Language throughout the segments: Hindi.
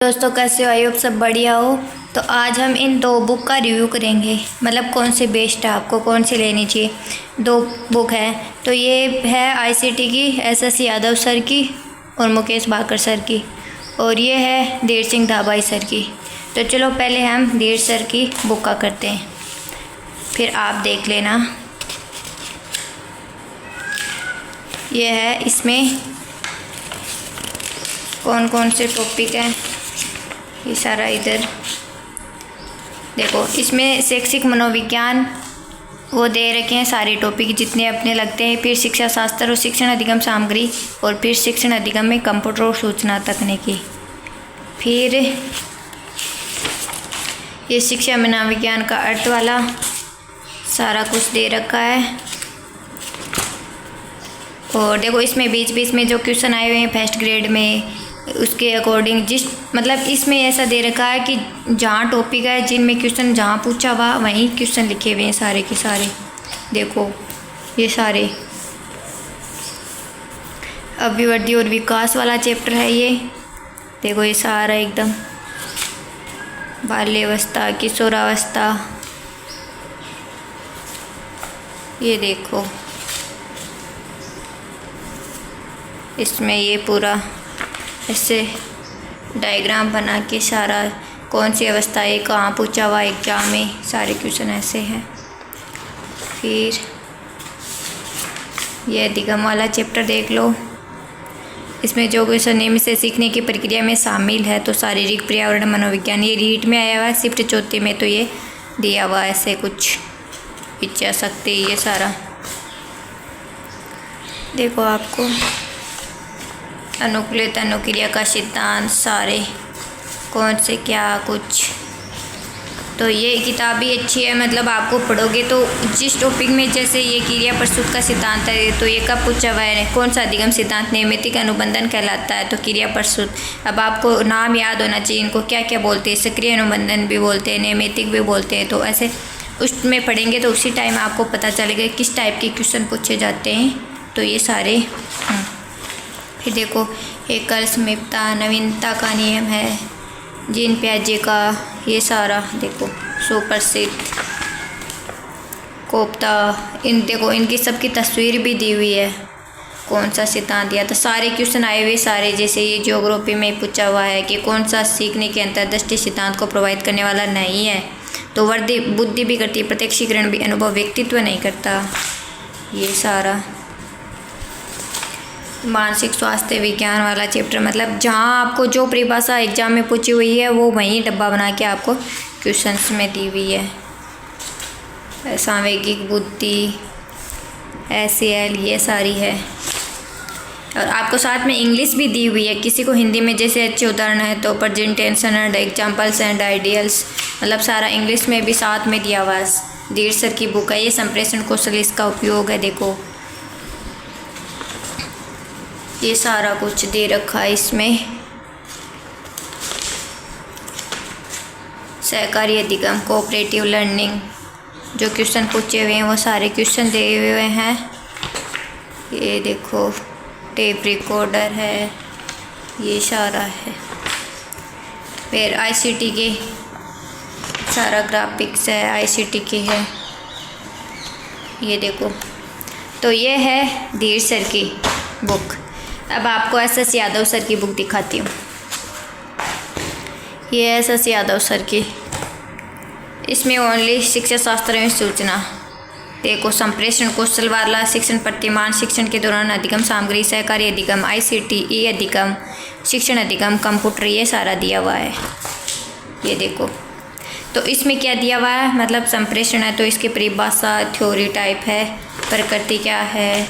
दोस्तों कैसे हो? आई होप सब बढ़िया हो। तो आज हम इन दो बुक का रिव्यू करेंगे, मतलब कौन से बेस्ट है, आपको कौन सी लेनी चाहिए। दो बुक है, तो ये है आईसीटी की एसएस यादव सर की और मुकेश भाकर सर की, और ये है धीर सिंह धाबाई सर की। तो चलो पहले हम धीर सर की बुक का करते हैं, फिर आप देख लेना। ये है, इसमें कौन कौन से टॉपिक हैं ये सारा इधर देखो। इसमें शैक्षिक मनोविज्ञान वो दे रखे हैं सारे टॉपिक जितने अपने लगते हैं, फिर शिक्षा शास्त्र और शिक्षण अधिगम सामग्री, और फिर शिक्षण अधिगम में कंप्यूटर और सूचना तकनीकी, फिर ये शिक्षा मनोविज्ञान का अर्थ वाला सारा कुछ दे रखा है। और देखो इसमें बीच बीच में जो क्वेश्चन आए हुए हैं फर्स्ट ग्रेड में, उसके अकॉर्डिंग जिस मतलब इसमें ऐसा दे रखा है कि जहाँ टॉपिक है जिनमें क्वेश्चन जहाँ पूछा हुआ वहीं क्वेश्चन लिखे हुए हैं सारे के सारे। देखो ये सारे अभिवृद्धि और विकास वाला चैप्टर है ये। देखो ये सारा एकदम बाल्यावस्था, किशोरावस्था, ये देखो इसमें ये पूरा ऐसे डायग्राम बना के सारा कौन सी अवस्था है कहाँ पूछा हुआ एग्जाम में, सारे क्वेश्चन ऐसे हैं। फिर ये अधिगम वाला चैप्टर देख लो, इसमें जो क्वेश्चन नियमित से सीखने की प्रक्रिया में शामिल है, तो शारीरिक, पर्यावरण, मनोविज्ञान, ये रीट में आया हुआ है। शिफ्ट चौथी में तो ये दिया हुआ है ऐसे कुछ इच्छा शक्ति, ये सारा देखो आपको। अनुकूलित अनुक्रिया का सिद्धांत, सारे कौन से क्या कुछ। तो ये किताब भी अच्छी है, मतलब आपको पढ़ोगे तो जिस टॉपिक में जैसे ये क्रिया प्रस्तुत का सिद्धांत है, तो ये कब पूछा हुआ है, कौन सा अधिगम सिद्धांत नैमित्तिक अनुबंधन कहलाता है, तो क्रिया प्रस्तुत। अब आपको नाम याद होना चाहिए इनको क्या क्या बोलते हैं, सक्रिय अनुबंधन भी बोलते हैं, नैमित्तिक भी बोलते हैं। तो ऐसे उसमें पढ़ेंगे तो उसी टाइम आपको पता चलेगा किस टाइप के क्वेश्चन पूछे जाते हैं। तो ये सारे फिर देखो एकल स्मिता, नवीनता का नियम है, जीन प्याजे का, ये सारा देखो सुप्रसिद्ध कोफ्ता, इन देखो इनकी सबकी तस्वीर भी दी हुई है, कौन सा सिद्धांत दिया था। सारे क्वेश्चन आए हुए सारे, जैसे ये ज्योग्राफी में पूछा हुआ है कि कौन सा सीखने के अंतर्दृष्टि सिद्धांत को प्रभावित करने वाला नहीं है, तो वर्दी बुद्धि भी करती है, प्रत्यक्षीकरण भी, अनुभव व्यक्तित्व नहीं करता। ये सारा मानसिक स्वास्थ्य विज्ञान वाला चैप्टर, मतलब जहाँ आपको जो परिभाषा एग्जाम में पूछी हुई है वो वहीं डब्बा बना के आपको क्वेश्चंस में दी हुई है। सांवेगिक बुद्धि, SAL, ये सारी है। और आपको साथ में इंग्लिश भी दी हुई है, किसी को हिंदी में जैसे अच्छे उदाहरण है तो presentation and examples and ideals, मतलब सारा इंग्लिश में भी साथ में दिया हुआ है। धीर सर की बुक है ये, संप्रेषण कौशल इसका उपयोग है। देखो ये सारा कुछ दे रखा है इसमें। सहकारी अधिगम, कोऑपरेटिव लर्निंग, जो क्वेश्चन पूछे हुए हैं वो सारे क्वेश्चन दे हुए हैं। ये देखो टेप रिकॉर्डर है, ये सारा है। फिर आईसीटी के सारा ग्राफिक्स है, आईसीटी के है, ये देखो। तो ये है धीर सर की बुक। अब आपको एसएस यादव सर की बुक दिखाती हूँ। ये एसएस यादव सर की, इसमें ओनली शिक्षा शास्त्र में सूचना, देखो संप्रेषण कौशल वाला, शिक्षण प्रतिमान, शिक्षण के दौरान अधिगम सामग्री, सहकारी अधिगम, आईसीटी, ई अधिगम, शिक्षण अधिगम, कंप्यूटर, ये सारा दिया हुआ है। ये देखो तो इसमें क्या दिया हुआ है, मतलब संप्रेषण है तो इसकी परिभाषा, थ्योरी टाइप है, प्रकृति क्या है,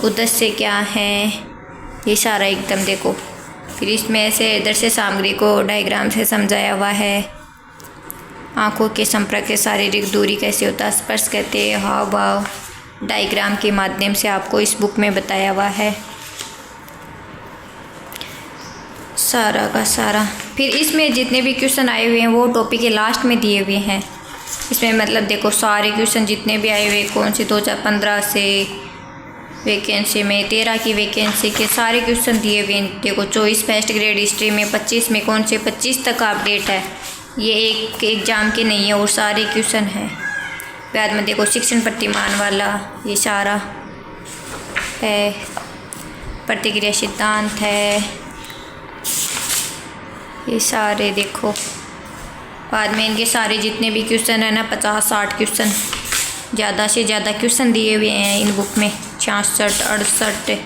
उद्देश्य क्या है, ये सारा एकदम देखो। फिर इसमें ऐसे इधर से सामग्री को डायग्राम से समझाया हुआ है। आँखों के संपर्क से शारीरिक दूरी कैसे होता है, स्पर्श कहते हैं, हाव भाव, डायग्राम के माध्यम से आपको इस बुक में बताया हुआ है सारा का सारा। फिर इसमें जितने भी क्वेश्चन आए हुए हैं वो टॉपिक के लास्ट में दिए हुए हैं। इसमें मतलब देखो सारे क्वेश्चन जितने भी आए हुए, कौन से 2015 से वैकेंसी में 13 की वैकेंसी के सारे क्वेश्चन दिए हुए हैं। देखो 24 फर्स्ट ग्रेड हिस्ट्री में, 25 में कौन से 25 तक का अपडेट है। ये एक एग्ज़ाम के नहीं है और सारे क्वेश्चन हैं। बाद में देखो शिक्षण प्रतिमान वाला ये सारा है, प्रतिक्रिया सिद्धांत है, ये सारे देखो। बाद में इनके सारे जितने भी क्वेश्चन है ना 50-60 क्वेश्चन, ज़्यादा से ज़्यादा क्वेश्चन दिए हुए हैं इन बुक में। 66, 68,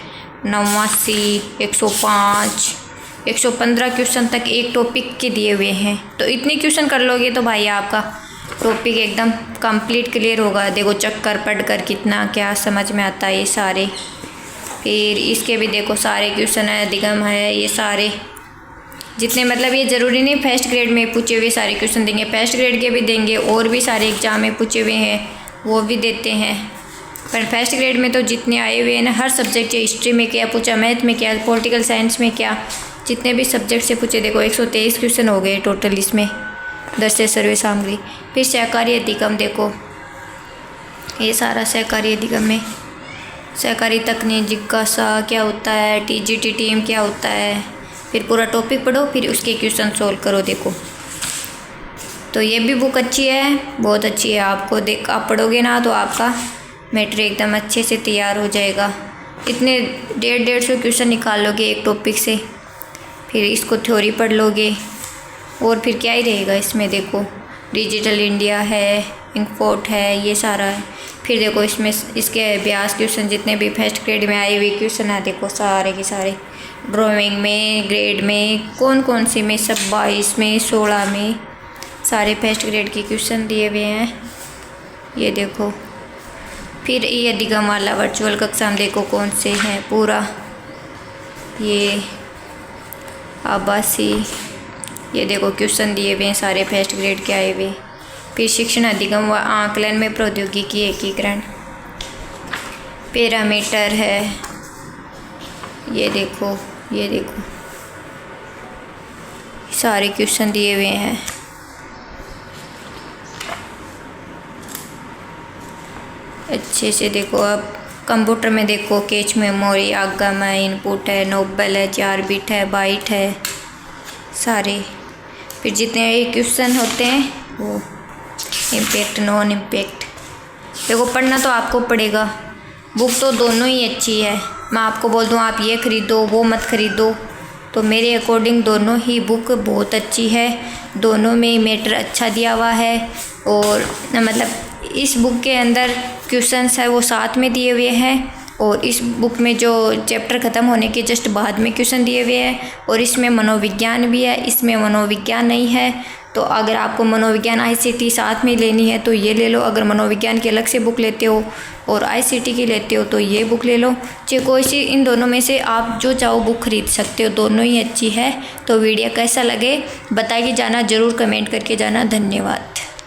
89, 105, 115 क्वेश्चन तक एक टॉपिक के दिए हुए हैं। तो इतने क्वेश्चन कर लोगे तो भाई आपका टॉपिक एकदम कंप्लीट क्लियर होगा। देखो चक्कर पढ़ कर कितना क्या समझ में आता है ये सारे। फिर इसके भी देखो सारे क्वेश्चन है, अधिगम है, ये सारे जितने, मतलब ये ज़रूरी नहीं फर्स्ट ग्रेड में पूछे हुए सारे क्वेश्चन देंगे, फर्स्ट ग्रेड के भी देंगे और भी सारे एग्जाम में पूछे हुए हैं वो भी देते हैं। पर फर्स्ट ग्रेड में तो जितने आए हुए हैं ना, हर सब्जेक्ट से, हिस्ट्री में क्या पूछा, मैथ में क्या, पॉलिटिकल साइंस में क्या, जितने भी सब्जेक्ट से पूछे देखो 123 क्वेश्चन हो गए टोटल इसमें। दर्शय सर्वे सामग्री। फिर सहकारी अधिगम देखो, ये सारा सहकारी अधिगम में सहकारी तकनीक जिज्ञासा क्या होता है, टीजीटी टीम क्या होता है, फिर पूरा टॉपिक पढ़ो, फिर उसके क्वेश्चन सोल्व करो। देखो तो ये भी बुक अच्छी है, बहुत अच्छी है। आपको आप पढ़ोगे ना तो आपका मैटर एकदम अच्छे से तैयार हो जाएगा। इतने 150 क्वेश्चन निकाल लोगे एक टॉपिक से, फिर इसको थ्योरी पढ़ लोगे और फिर क्या ही रहेगा इसमें। देखो डिजिटल इंडिया है, इंकपोर्ट है, ये सारा है। फिर देखो इसमें इसके अभ्यास क्वेश्चन जितने भी फर्स्ट ग्रेड में आए हुए क्वेश्चन है, देखो सारे के सारे। ड्राइंग में, ग्रेड में, कौन कौन सी में, सब 22 में, 16 में सारे फर्स्ट ग्रेड के क्वेश्चन दिए हुए हैं, ये देखो। फिर ये अधिगम वाला वर्चुअल कक्षा में देखो कौन से हैं पूरा, ये आभासी, ये देखो क्वेश्चन दिए हुए हैं सारे फर्स्ट ग्रेड के आए हुए। फिर शिक्षण अधिगम व आकलन में प्रौद्योगिकी एकीकरण, पैरामीटर है, ये देखो, ये देखो सारे क्वेश्चन दिए हुए हैं। अच्छे से देखो। अब कंप्यूटर में देखो कैच मेमोरी, आगम है, इनपुट है, नोबल है, 4 बिट है, बाइट है सारे। फिर जितने क्वेश्चन होते हैं वो इम्पैक्ट, नॉन इम्पैक्ट। देखो पढ़ना तो आपको पड़ेगा, बुक तो दोनों ही अच्छी है। मैं आपको बोल दूँ आप ये ख़रीदो वो मत ख़रीदो, तो मेरे अकॉर्डिंग दोनों ही बुक बहुत अच्छी है। दोनों में मैटर अच्छा दिया हुआ है और मतलब इस बुक के अंदर क्वेश्चंस है वो साथ में दिए हुए हैं और इस बुक में जो चैप्टर ख़त्म होने के जस्ट बाद में क्वेश्चन दिए हुए हैं। और इसमें मनोविज्ञान भी है, इसमें मनोविज्ञान नहीं है। तो अगर आपको मनोविज्ञान ICT साथ में लेनी है तो ये ले लो। अगर मनोविज्ञान की अलग से बुक लेते हो और ICT की लेते हो तो ये बुक ले लो। चाहे कोई सी इन दोनों में से आप जो चाहो बुक खरीद सकते हो, दोनों ही अच्छी है। तो वीडियो कैसा लगे बताइए जाना, ज़रूर कमेंट करके जाना। धन्यवाद।